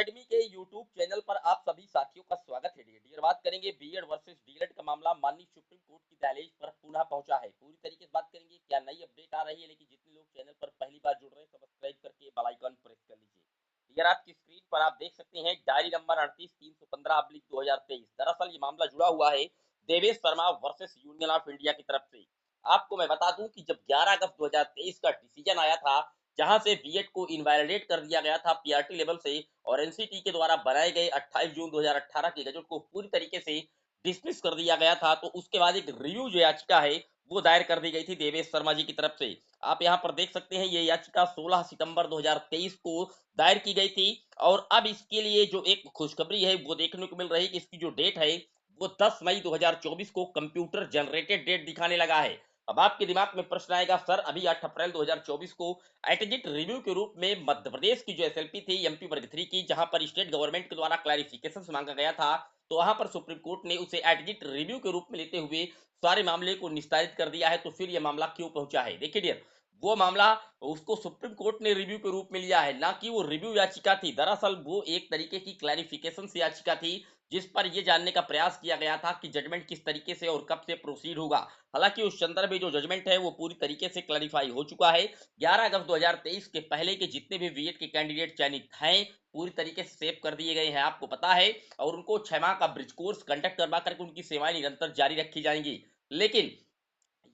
Academy के YouTube channel पर आप सभी साथियों का स्वागत है। डियर बात करेंगे बीएड वर्सेस डीएलएड का मामला माननीय सुप्रीम कोर्ट की दहलीज पर पुनः पहुंचा है। पूरी तरीके से बात करेंगे क्या नई अपडेट आ रही है, लेकिन जितने लोग चैनल पर पहली बार जुड़ रहे हैं सब्सक्राइब करके बेल आइकन प्रेस कर लीजिए। डियर आपकी स्क्रीन पर आप देख सकते हैं डायरी नंबर 38 315/2023। दरअसल ये मामला जुड़ा हुआ है Devesh Sharma versus union of India की तरफ से। आपको मैं बता दूं कि जब 11 अगस्त 2023 का डिसीजन आया था, जहां से बीएड को इनवैलिडेट कर दिया गया था पीआरटी लेवल से, और एनसीटी के द्वारा बनाए गए 28 जून 2018 के गजट को पूरी तरीके से डिसमिस कर दिया गया था, तो उसके बाद एक रिव्यू जो याचिका है वो दायर कर दी गई थी देवेश शर्मा जी की तरफ से। आप यहां पर देख सकते हैं ये याचिका 16 सितंबर 2023 को दायर की गई थी। और अब इसके लिए जो एक खुशखबरी है वो देखने को मिल रही है कि इसकी जो डेट है वो 10 मई 2024 को कंप्यूटर जनरेटेड डेट दिखाने लगा है। अब आपके दिमाग में प्रश्न आएगा, सर अभी 8 अप्रैल 2024 को एटजिट रिव्यू के रूप में मध्य प्रदेश की जो एसएलपी थी एमपी वर्ग 3 की, जहां पर स्टेट गवर्नमेंट के द्वारा क्लैरिफिकेशन मांगा गया था, तो वहां पर सुप्रीम कोर्ट ने उसे एटजिट रिव्यू के रूप में लेते हुए सारे मामले को निस्तारित कर दिया है। तो फिर यह मामला क्यों पहुंचा है? देखिए डियर, वो मामला उसको सुप्रीम कोर्ट ने रिव्यू के रूप में लिया है, ना कि वो रिव्यू याचिका थी। दरअसल वो एक तरीके की क्लैरिफिकेशन याचिका थी, जिस पर यह जानने का प्रयास किया गया था कि जजमेंट किस तरीके से और कब से प्रोसीड होगा। हालांकि उस संदर्भ में जो जजमेंट है वो पूरी तरीके से क्लैरिफाई हो चुका है। 11 अगस्त 2023 के पहले के जितने भी बीएड के कैंडिडेट चयनित हैं पूरी तरीके से सेव कर दिए गए हैं, आपको पता है। और उनको 6 माह का ब्रिज कोर्स कंडक्ट करवा करके उनकी सेवाएं निरंतर जारी रखी जाएंगी। लेकिन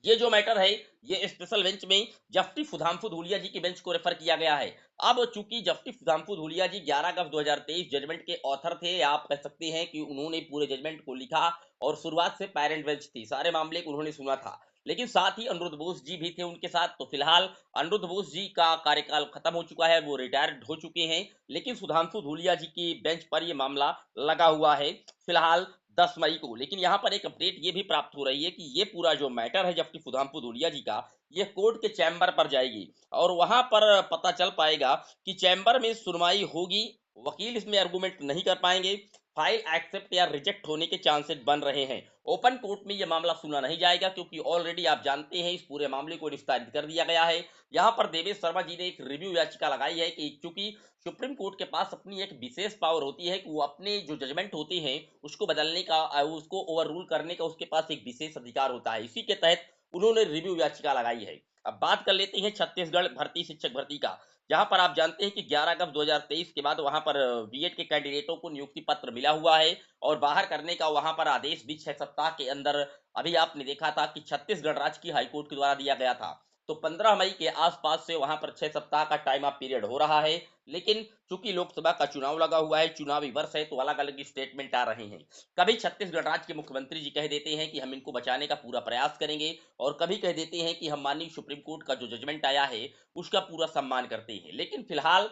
ये जो मैटर है ये स्पेशल बेंच में जस्टिस सुधांशु धूलिया जी की बेंच को रेफर किया गया है। अब चूंकि जस्टिस सुधांशु धूलिया जी 11 अगस्त 2023 जजमेंट के ऑथर थे, आप कह सकते हैं कि उन्होंने पूरे जजमेंट को लिखा और शुरुआत से पैरेंट बेंच थी, सारे मामले को उन्होंने सुना था। लेकिन साथ ही अनिरुद्ध बोस जी भी थे उनके साथ। तो फिलहाल अनिरुद्ध बोस जी का कार्यकाल खत्म हो चुका है, वो रिटायर्ड हो चुके हैं, लेकिन सुधांशु धूलिया जी की बेंच पर ये मामला लगा हुआ है फिलहाल 10 मई को। लेकिन यहाँ पर एक अपडेट ये भी प्राप्त हो रही है कि ये पूरा जो मैटर है जबकि सुधांशु धूलिया जी का, ये कोर्ट के चैम्बर पर जाएगी और वहां पर पता चल पाएगा कि चैम्बर में सुनवाई होगी। वकील इसमें आर्गुमेंट नहीं कर पाएंगे, फाइल एक्सेप्ट या रिजेक्ट होने के चांसेस बन रहे हैं। ओपन कोर्ट में यह मामला सुना नहीं जाएगा, क्योंकि ऑलरेडी आप जानते हैं इस पूरे मामले को निस्तारित कर दिया गया है। यहाँ पर देवेश शर्मा जी ने एक रिव्यू याचिका लगाई है कि चूंकि सुप्रीम कोर्ट के पास अपनी एक विशेष पावर होती है कि वो अपने जो जजमेंट होते हैं उसको बदलने का, उसको ओवर रूल करने का उसके पास एक विशेष अधिकार होता है। इसी के तहत उन्होंने रिव्यू याचिका लगाई है। अब बात कर लेते हैं छत्तीसगढ़ भर्ती शिक्षक भर्ती का, जहां पर आप जानते हैं कि 11 अगस्त 2023 के बाद वहां पर बीएड के कैंडिडेटों को नियुक्ति पत्र मिला हुआ है और बाहर करने का वहां पर आदेश भी 6 सप्ताह के अंदर, अभी आपने देखा था कि छत्तीसगढ़ राज्य की हाईकोर्ट के द्वारा दिया गया था। तो 15 मई के आसपास से वहां पर 6 सप्ताह का टाइम ऑफ पीरियड हो रहा है। लेकिन चूंकि लोकसभा का चुनाव लगा हुआ है, चुनावी वर्ष है, तो अलग अलग स्टेटमेंट आ रहे हैं। कभी छत्तीसगढ़ राज्य के मुख्यमंत्री जी कह देते हैं कि हम इनको बचाने का पूरा प्रयास करेंगे, और कभी कह देते हैं कि हम माननीय सुप्रीम कोर्ट का जो जजमेंट आया है उसका पूरा सम्मान करते हैं। लेकिन फिलहाल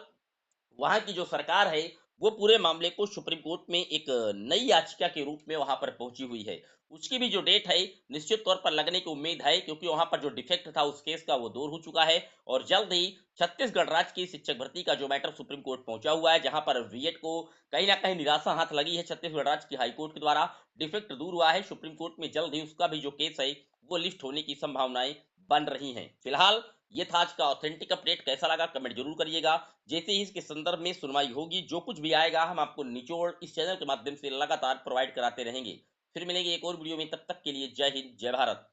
वहां की जो सरकार है वो पूरे मामले को सुप्रीम कोर्ट में एक नई याचिका के रूप में वहां पर पहुंची हुई है। उसकी भी जो डेट है निश्चित तौर पर लगने की उम्मीद है, क्योंकि वहां पर जो डिफेक्ट था उस केस का वो दूर हो चुका है। और जल्द ही छत्तीसगढ़ राज्य की शिक्षक भर्ती का जो मैटर सुप्रीम कोर्ट पहुंचा हुआ है, जहां पर बीएड को कहीं ना कहीं निराशा हाथ लगी है छत्तीसगढ़ राज्य की हाईकोर्ट के द्वारा, डिफेक्ट दूर हुआ है। सुप्रीम कोर्ट में जल्द ही उसका भी जो केस है वो लिस्ट होने की संभावनाएं बन रही हैं। फिलहाल ये था आज का ऑथेंटिक अपडेट। कैसा लगा कमेंट जरूर करिएगा। जैसे ही इसके संदर्भ में सुनवाई होगी, जो कुछ भी आएगा हम आपको निचोड़ इस चैनल के माध्यम से लगातार प्रोवाइड कराते रहेंगे। फिर मिलेंगे एक और वीडियो में, तब तक के लिए जय हिंद जय भारत।